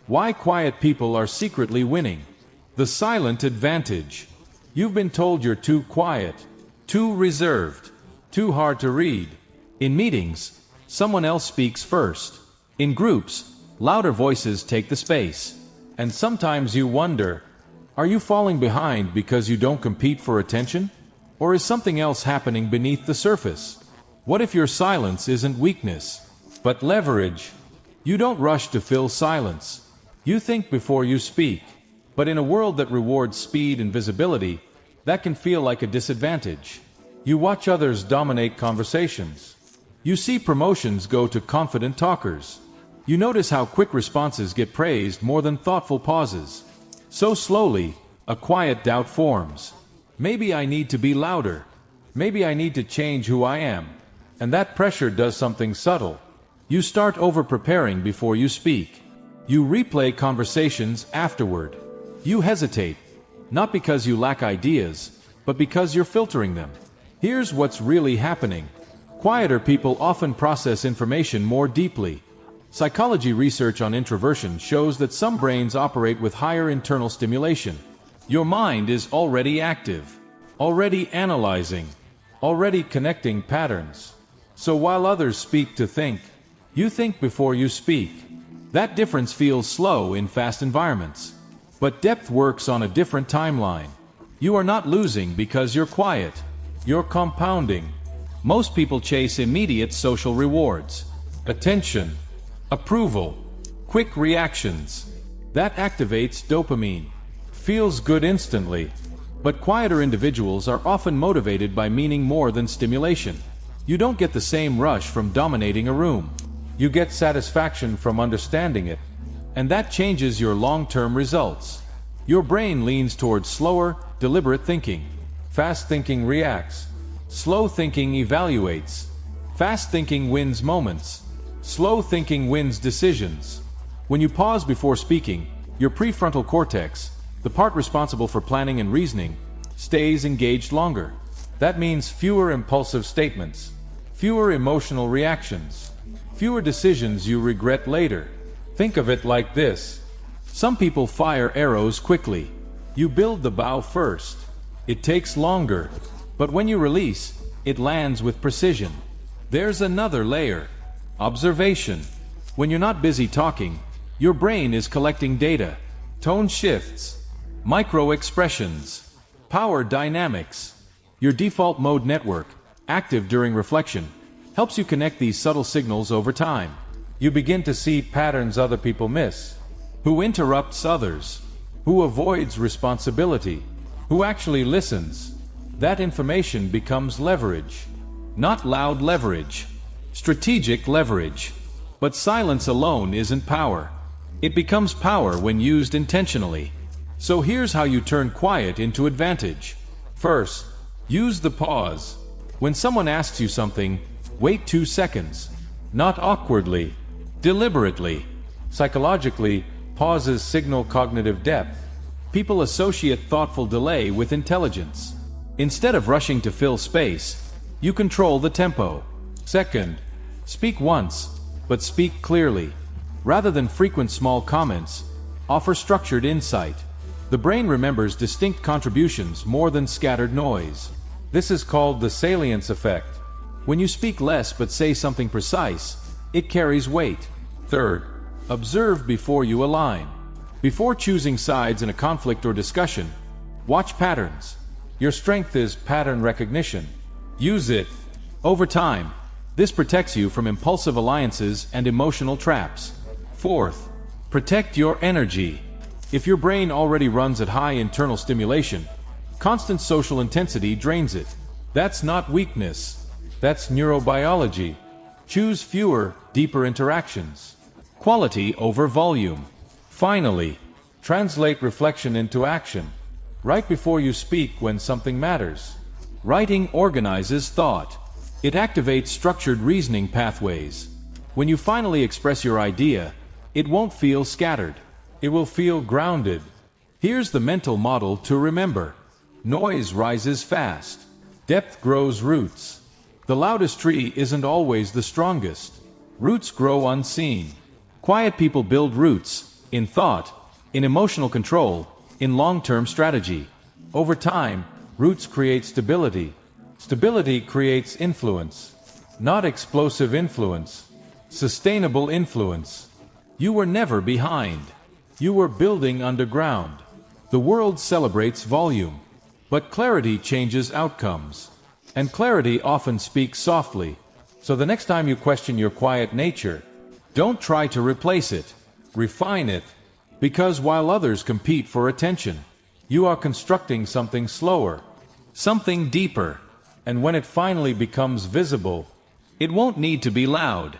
Why quiet people are secretly winning. The silent advantage. You've been told you're too quiet, too reserved, too hard to read. In meetings, someone else speaks first. In groups, louder voices take the space. And sometimes you wonder, are you falling behind because you don't compete for attention? Or is something else happening beneath the surface? What if your silence isn't weakness, but leverage? You don't rush to fill silence. You think before you speak. But in a world that rewards speed and visibility, that can feel like a disadvantage. You watch others dominate conversations. You see promotions go to confident talkers. You notice how quick responses get praised more than thoughtful pauses. So slowly, a quiet doubt forms. Maybe I need to be louder. Maybe I need to change who I am. And that pressure does something subtle. You start over-preparing before you speak. You replay conversations afterward. You hesitate, not because you lack ideas, but because you're filtering them. Here's what's really happening. Quieter people often process information more deeply. Psychology research on introversion shows that some brains operate with higher internal stimulation. Your mind is already active, already analyzing, already connecting patterns. So while others speak to think, you think before you speak. That difference feels slow in fast environments. But depth works on a different timeline. You are not losing because you're quiet. You're compounding. Most people chase immediate social rewards. Attention, approval, quick reactions. That activates dopamine. Feels good instantly. But quieter individuals are often motivated by meaning more than stimulation. You don't get the same rush from dominating a room. You get satisfaction from understanding it. And that changes your long-term results. Your brain leans towards slower, deliberate thinking. Fast thinking reacts. Slow thinking evaluates. Fast thinking wins moments. Slow thinking wins decisions. When you pause before speaking, your prefrontal cortex, the part responsible for planning and reasoning, stays engaged longer. That means fewer impulsive statements, fewer emotional reactions, fewer decisions you regret later. Think of it like this. Some people fire arrows quickly. You build the bow first. It takes longer, but when you release, it lands with precision. There's another layer. Observation. When you're not busy talking, your brain is collecting data. Tone shifts, micro expressions, power dynamics. Your default mode network, active during reflection, helps you connect these subtle signals over time. You begin to see patterns other people miss. Who interrupts others? Who avoids responsibility? Who actually listens? That information becomes leverage. Not loud leverage. Strategic leverage. But silence alone isn't power. It becomes power when used intentionally. So here's how you turn quiet into advantage. First, use the pause. When someone asks you something, wait 2 seconds. Not awkwardly, deliberately. Psychologically, pauses signal cognitive depth. People associate thoughtful delay with intelligence. Instead of rushing to fill space, you control the tempo. Second, speak once, but speak clearly. Rather than frequent small comments, offer structured insight. The brain remembers distinct contributions more than scattered noise. This is called the salience effect. When you speak less but say something precise, it carries weight. Third, observe before you align. Before choosing sides in a conflict or discussion, watch patterns. Your strength is pattern recognition. Use it. Over time, this protects you from impulsive alliances and emotional traps. Fourth, protect your energy. If your brain already runs at high internal stimulation, constant social intensity drains it. That's not weakness. That's neurobiology. Choose fewer, deeper interactions. Quality over volume. Finally, translate reflection into action. Write before you speak when something matters. Writing organizes thought. It activates structured reasoning pathways. When you finally express your idea, it won't feel scattered. It will feel grounded. Here's the mental model to remember. Noise rises fast. Depth grows roots. The loudest tree isn't always the strongest. Roots grow unseen. Quiet people build roots in thought, in emotional control, in long-term strategy. Over time, roots create stability. Stability creates influence. Not explosive influence. Sustainable influence. You were never behind. You were building underground. The world celebrates volume, but clarity changes outcomes. And clarity often speaks softly. So the next time you question your quiet nature, don't try to replace it. Refine it. Because while others compete for attention, you are constructing something slower, something deeper. And when it finally becomes visible, it won't need to be loud.